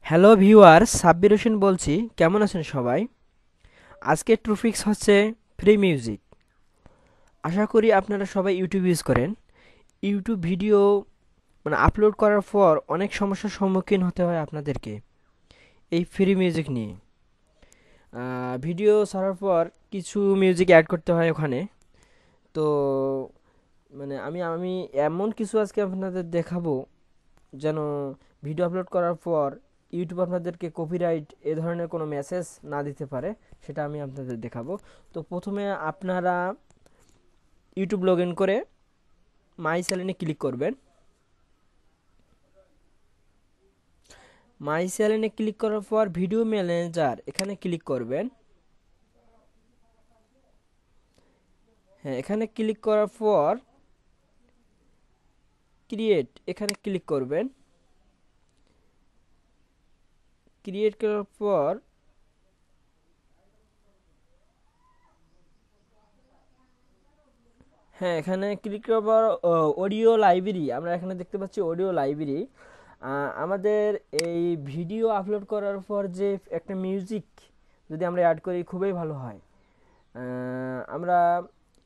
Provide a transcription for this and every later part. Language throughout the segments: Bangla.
হ্যালো ভিউয়ার, সাব্বির হোসেন বলছি। কেমন আছেন সবাই? আজকের টপিকস হচ্ছে ফ্রি মিউজিক। আশা করি আপনারা সবাই ইউটিউব ইউজ করেন। ইউটিউব ভিডিও আপলোড করার পর অনেক সমস্যার সম্মুখীন হতে হয় আপনাদেরকে এই ফ্রি মিউজিক নিয়ে। ভিডিও ছাড়ার পর কিছু মিউজিক অ্যাড করতে হয় ওখানে। তো আমি আমি এমন কিছু আজকে আপনাদের দেখাবো যেন ভিডিও আপলোড করার পর ইউটিউব আপনাদেরকে কপিরাইট এ ধরনের কোনো মেসেজ না দিতে পারে, সেটা আমি আপনাদের দেখাবো। তো প্রথমে আপনারা ইউটিউব লগ ইন করে মাই চ্যানেলে ক্লিক করবেন। মাই চ্যানেলে ক্লিক করার পর ভিডিও ম্যানেজার এখানে ক্লিক করবেন। হ্যাঁ, এখানে ক্লিক করার পর ক্রিয়েট এখানে ক্লিক করবেন। ক্রিয়েট করার পর হ্যাঁ, এখানে ক্লিক করার পর অডিও লাইব্রেরি, আমরা এখানে দেখতে পাচ্ছি অডিও লাইব্রেরি। আমাদের এই ভিডিও আপলোড করার পর যে একটা মিউজিক যদি আমরা অ্যাড করি খুবই ভালো হয়। আমরা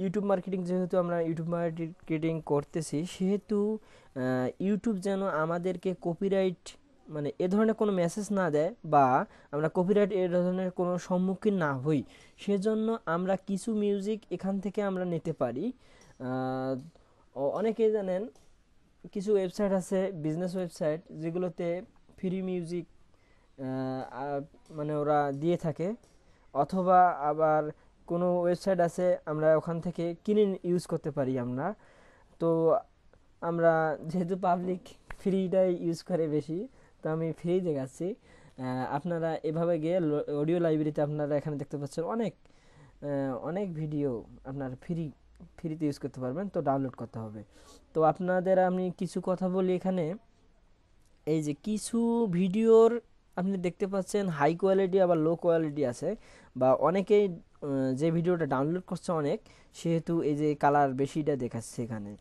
ইউটিউব মার্কেটিং, যেহেতু আমরা ইউটিউব মার্কেটিং করতেছি, সেহেতু ইউটিউব যেন আমাদেরকে কপিরাইট এ ধরনের কোনো মেসেজ না দেয়, বা আমরা কপিরাইট এ ধরনের কোনো সম্মুখীন না হই, সেজন্য আমরা কিছু মিউজিক এখান থেকে আমরা নিতে পারি। আহ, অনেকেই জানেন কিছু ওয়েবসাইট আছে, বিজনেস ওয়েবসাইট, যেগুলোতে ফ্রি মিউজিক ওরা দিয়ে থাকে। অথবা আবার কোনো ওয়েবসাইট আছে, আমরা ওখান থেকে কিনে ইউজ করতে পারি আমরা। তো আমরা যেহেতু পাবলিক ফ্রিটাই ইউজ করে বেশি, তো আমি ফ্রি দেখাচ্ছি। আপনারা এভাবে গিয়ে অডিও লাইব্রেরিতে আপনারা এখানে দেখতে পাচ্ছেন অনেক অনেক ভিডিও আপনার ফ্রিতে ইউজ করতে পারবেন। তো ডাউনলোড করতে হবে। তো আপনাদের আমি কিছু কথা বলি এখানে। এই যে কিছু ভিডিওর আপনি দেখতে পাচ্ছেন হাই কোয়ালিটি আবার লো কোয়ালিটি আছে, বা অনেকেই যে ভিডিওটা ডাউনলোড করছে অনেক, সেহেতু এই যে কালার বেশিটা দেখাচ্ছে এখানে।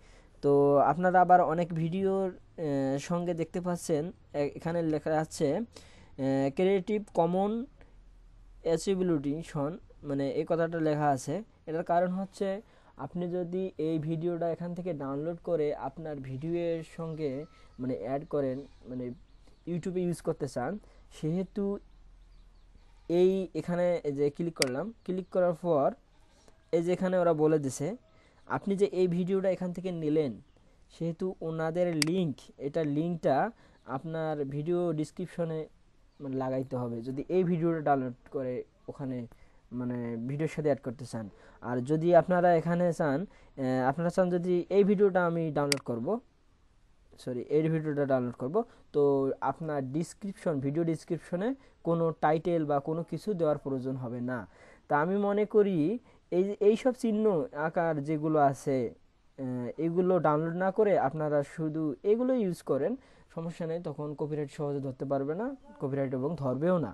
তো আপনারা আবার অনেক ভিডিওর সঙ্গে দেখতে পাচ্ছেন এখানে লেখা আছে ক্রিয়েটিভ কমন অ্যাট্রিবিউশন, এই কথাটা লেখা আছে। এটার কারণ হচ্ছে, আপনি যদি এই ভিডিওটা এখান থেকে ডাউনলোড করে আপনার ভিডিওর সঙ্গে অ্যাড করেন, মানে ইউটিউবে ইউজ করতে চান, সেহেতু এই এখানে এই যে ক্লিক করলাম, ক্লিক করার পর এই যে এখানে ওরা বলে দিছে, আপনি যে এই ভিডিওটা এখান থেকে নিলেন, সেহেতু ওনাদের লিংক, এটা লিংকটা আপনার ভিডিও ডিসক্রিপশনে লাগাইতে হবে, যদি এই ভিডিওটা ডাউনলোড করে ওখানে ভিডিওর সাথে অ্যাড করতে চান। আর যদি আপনারা এখানে চান, আপনারা চান যদি এই ভিডিওটা আমি ডাউনলোড করব, এই ভিডিওটা ডাউনলোড করব, তো আপনার ভিডিও ডিসক্রিপশনে কোনো টাইটেল বা কোনো কিছু দেওয়ার প্রয়োজন হবে না। তা আমি মনে করি এইসব চিহ্ন আকার যেগুলো আছে, এগুলো ডাউনলোড না করে আপনারা শুধু এগুলো ইউজ করেন, সমস্যা নেই, তখন কপিরাইট সহজে ধরতে পারবে না, কপিরাইট এবং ধরবেও না।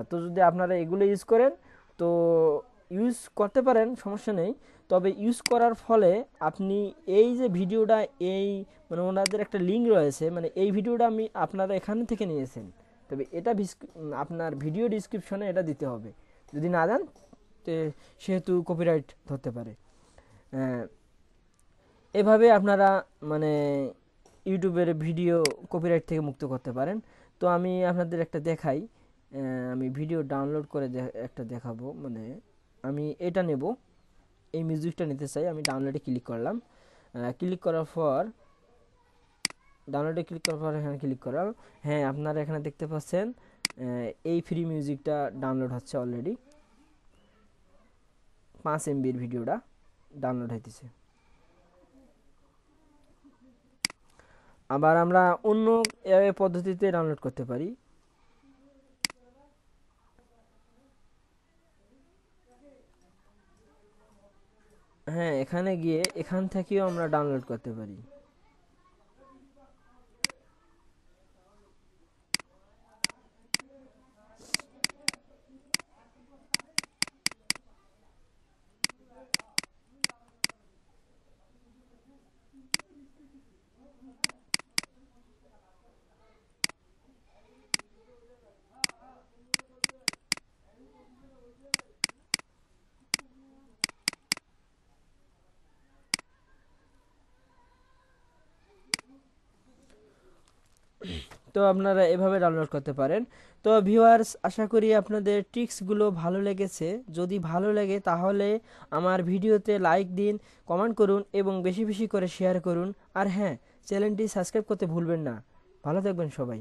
তো যদি আপনারা এগুলো ইউজ করেন, তো ইউজ করতে পারেন, সমস্যা নেই। তবে ইউজ করার ফলে আপনি এই যে ভিডিওটা, এই ওনাদের একটা লিঙ্ক রয়েছে, এই ভিডিওটা আমি আপনারা এখান থেকে নিয়েছেন, তবে এটা আপনার ভিডিও ডিসক্রিপশনে এটা দিতে হবে। যদি না দেন, তো সেহেতু কপিরাইট ধরতে পারে। আহ, এভাবে আপনারা মানে ইউটিউবের ভিডিও কপিরাইট থেকে মুক্ত করতে পারেন। তো আমি আপনাদের একটা দেখাই। আমি ভিডিও ডাউনলোড করে একটা দেখাবো। আমি এটা নেব, এই মিউজিকটা নিতে চাই, আমি ডাউনলোডে ক্লিক করলাম। ক্লিক করার পর এখানে ক্লিক করার, হ্যাঁ, আপনারা এখানে দেখতে পাচ্ছেন এই ফ্রি মিউজিকটা ডাউনলোড হচ্ছে অলরেডি। 5 MB ভিডিওটা ডাউনলোড হইতেছে। আবার আমরা অন্য পদ্ধতিতে ডাউনলোড করতে পারি। হ্যাঁ, এখানে গিয়ে এখান থেকেও আমরা ডাউনলোড করতে পারি। তো আপনারা এভাবে ডাউনলোড করতে পারেন। তো ভিউয়ার্স, আশা করি আপনাদের ট্রিক্সগুলো ভালো লেগেছে। যদি ভালো লাগে তাহলে আমার ভিডিওতে লাইক দিন, কমেন্ট করুন এবং বেশি বেশি করে শেয়ার করুন। আর হ্যাঁ, চ্যানেলটি সাবস্ক্রাইব করতে ভুলবেন না। ভালো থাকবেন সবাই।